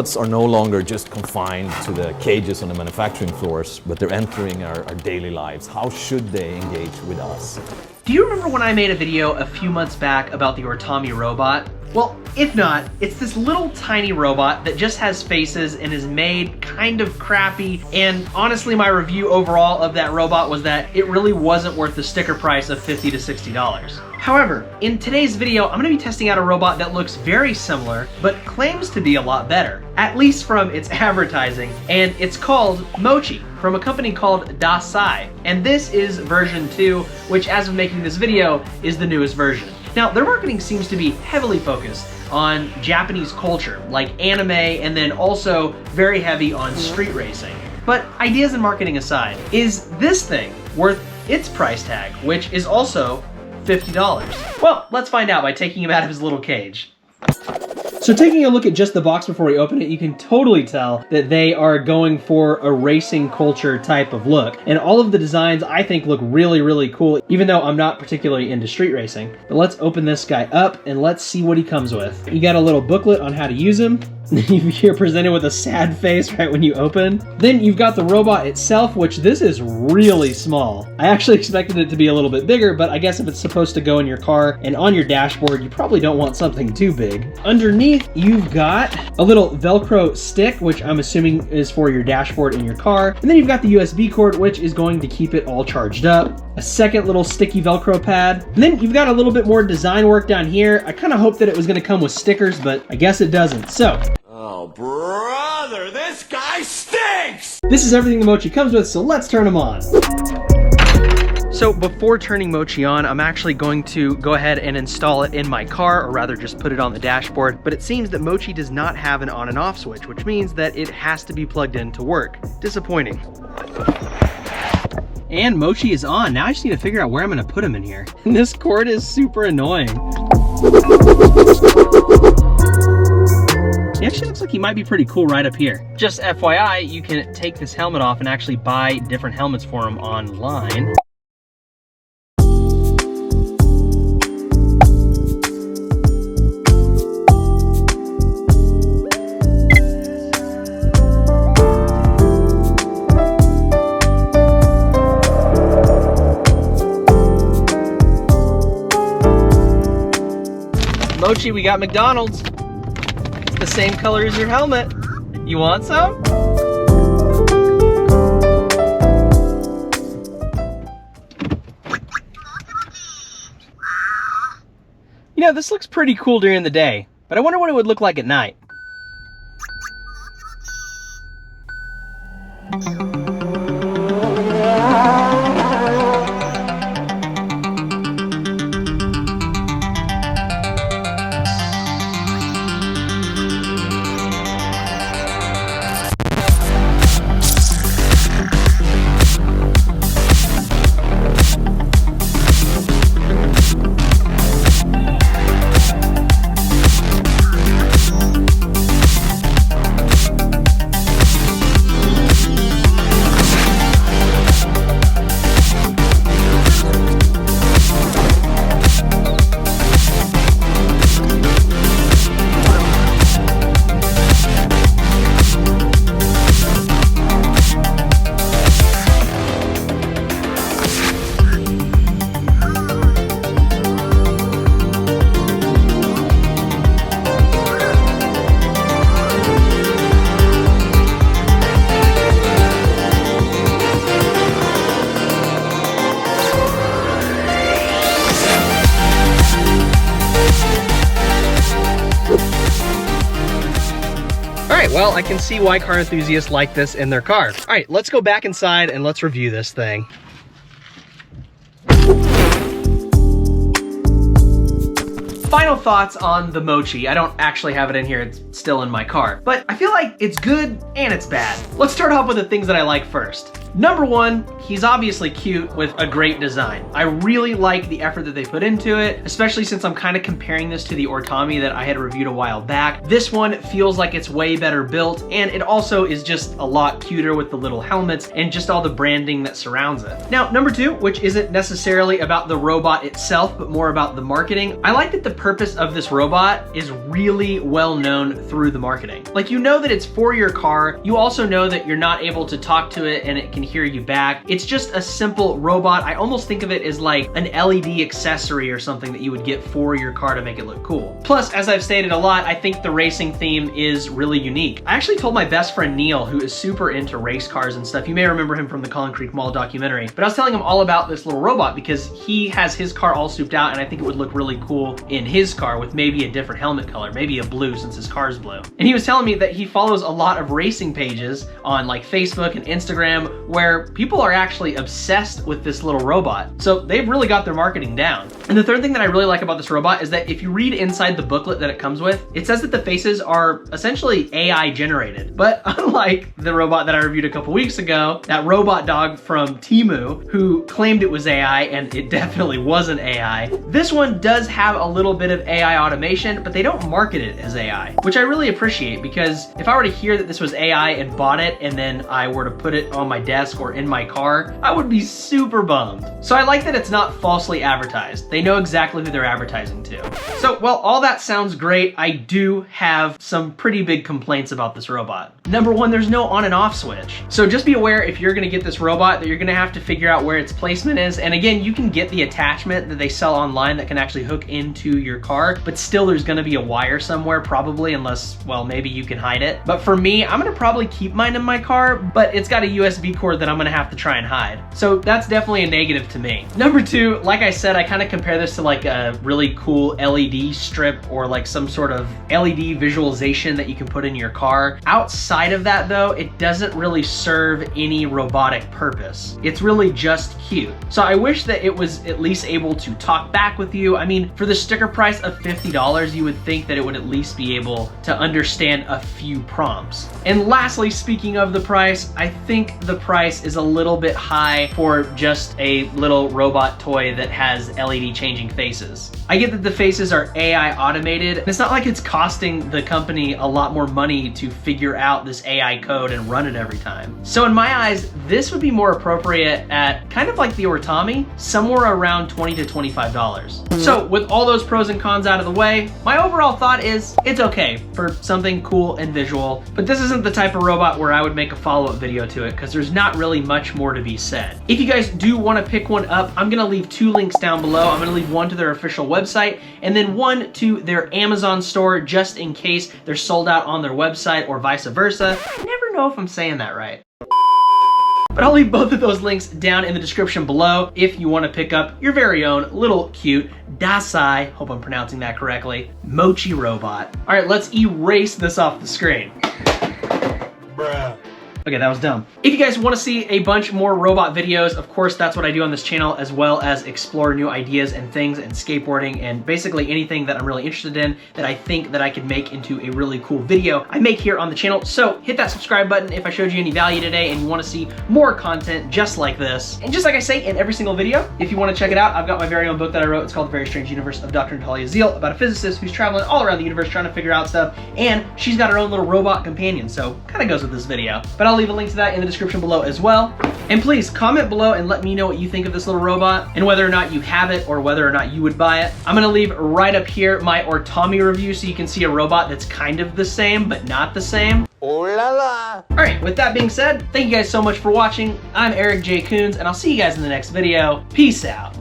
robots are no longer just confined to the cages on the manufacturing floors, but they're entering our daily lives. How should they engage with us? Do you remember when I made a video a few months back about the Origami robot? Well, if not, it's this little tiny robot that just has faces and is made kind of crappy, and honestly my review overall of that robot was that it really wasn't worth the sticker price of $50 to $60. However, in today's video, I'm gonna be testing out a robot that looks very similar, but claims to be a lot better, at least from its advertising, and it's called Mochi, from a company called Dasai. And this is version 2, which as of making this video, is the newest version. Now, their marketing seems to be heavily focused on Japanese culture, like anime, and then also very heavy on street racing. But ideas and marketing aside, is this thing worth its price tag, which is also $50? Well, let's find out by taking him out of his little cage. So taking a look at just the box before we open it, you can totally tell that they are going for a racing culture type of look. And all of the designs I think look really, really cool, even though I'm not particularly into street racing. But let's open this guy up and let's see what he comes with. You got a little booklet on how to use him. You're presented with a sad face right when you open. Then you've got the robot itself, which this is really small. I actually expected it to be a little bit bigger, but I guess if it's supposed to go in your car and on your dashboard, you probably don't want something too big. Underneath, you've got a little Velcro stick, which I'm assuming is for your dashboard in your car. And then you've got the USB cord, which is going to keep it all charged up. A second little sticky Velcro pad. And then you've got a little bit more design work down here. I kind of hoped that it was going to come with stickers, but I guess it doesn't. So, oh, brother, this guy stinks! this is everything the Mochi comes with, so let's turn them on. So before turning Mochi on, I'm actually going to go ahead and install it in my car, or rather just put it on the dashboard. But it seems that Mochi does not have an on and off switch, which means that it has to be plugged in to work. Disappointing. And Mochi is on. Now I just need to figure out where I'm gonna put him in here. And this cord is super annoying. He actually looks like he might be pretty cool right up here. Just FYI, you can take this helmet off and actually buy different helmets for him online. Mochi, we got McDonald's. It's the same color as your helmet. You want some? You know, this looks pretty cool during the day, but I wonder what it would look like at night. Well, I can see why car enthusiasts like this in their car. All right, let's go back inside and let's review this thing. Final thoughts on the Mochi. I don't actually have it in here, it's still in my car. But I feel like it's good and it's bad. Let's start off with the things that I like first. Number one, he's obviously cute with a great design. I really like the effort that they put into it, especially since I'm kind of comparing this to the Origami that I had reviewed a while back. This one feels like it's way better built, and it also is just a lot cuter with the little helmets and just all the branding that surrounds it. Now, number two, which isn't necessarily about the robot itself, but more about the marketing. I like that the purpose of this robot is really well known through the marketing. Like, you know that it's for your car. You also know that you're not able to talk to it and it can hear you back. It's just a simple robot. I almost think of it as like an LED accessory or something that you would get for your car to make it look cool. Plus, as I've stated a lot, I think the racing theme is really unique. I actually told my best friend Neil, who is super into race cars and stuff. You may remember him from the Collin Creek Mall documentary, but I was telling him all about this little robot because he has his car all souped out, and I think it would look really cool in his car with maybe a different helmet color, maybe a blue since his car's blue. And he was telling me that he follows a lot of racing pages on like Facebook and Instagram where people are actually obsessed with this little robot. So they've really got their marketing down. And the third thing that I really like about this robot is that if you read inside the booklet that it comes with, it says that the faces are essentially AI generated. But unlike the robot that I reviewed a couple weeks ago, that robot dog from Temu, who claimed it was AI, and it definitely wasn't AI, this one does have a little bit of AI automation, but they don't market it as AI, which I really appreciate, because if I were to hear that this was AI and bought it, and then I were to put it on my desk or in my car, I would be super bummed. So I like that it's not falsely advertised. They know exactly who they're advertising to. So, well, all that sounds great. I do have some pretty big complaints about this robot. Number one, there's no on and off switch. So just be aware if you're gonna get this robot that you're gonna have to figure out where its placement is. And again, you can get the attachment that they sell online that can actually hook into your car, but still there's gonna be a wire somewhere probably, unless, well, maybe you can hide it. But for me, I'm gonna probably keep mine in my car, but it's got a USB cord that I'm gonna have to try and hide. So that's definitely a negative to me. Number two, like I said, I kind of compare this to like a really cool LED strip or like some sort of LED visualization that you can put in your car. Outside of that though, it doesn't really serve any robotic purpose. It's really just cute. So I wish that it was at least able to talk back with you. I mean, for the sticker price of $50, you would think that it would at least be able to understand a few prompts. And lastly, speaking of the price, I think the price is a little bit high for just a little robot toy that has LED changing faces. I get that the faces are AI automated, and it's not like it's costing the company a lot more money to figure out this AI code and run it every time. So in my eyes, this would be more appropriate at kind of like the Origami, somewhere around $20 to $25. So with all those pros and cons out of the way, my overall thought is it's okay for something cool and visual, but this isn't the type of robot where I would make a follow-up video to it because there's not really much more to be said. If you guys do want to pick one up, I'm gonna leave two links down below. I'm gonna leave one to their official website and then one to their Amazon store just in case they're sold out on their website or vice versa. I never know if I'm saying that right. But I'll leave both of those links down in the description below if you want to pick up your very own little cute Dasai, hope I'm pronouncing that correctly, Mochi Robot. All right, let's erase this off the screen. Bruh. Okay, that was dumb. If you guys want to see a bunch more robot videos, of course, that's what I do on this channel, as well as explore new ideas and things and skateboarding and basically anything that I'm really interested in that I think that I could make into a really cool video I make here on the channel. So hit that subscribe button if I showed you any value today and you want to see more content just like this. And just like I say in every single video, if you want to check it out, I've got my very own book that I wrote. It's called The Very Strange Universe of Dr. Natalia Zeal, about a physicist who's traveling all around the universe trying to figure out stuff, and she's got her own little robot companion, so kind of goes with this video. But I'll leave a link to that in the description below as well. And please comment below and let me know what you think of this little robot and whether or not you have it or whether or not you would buy it. I'm gonna leave right up here my Origami review so you can see a robot that's kind of the same but not the same. Oh la la. All right, with that being said, thank you guys so much for watching. I'm Eric J. Coons and I'll see you guys in the next video. Peace out.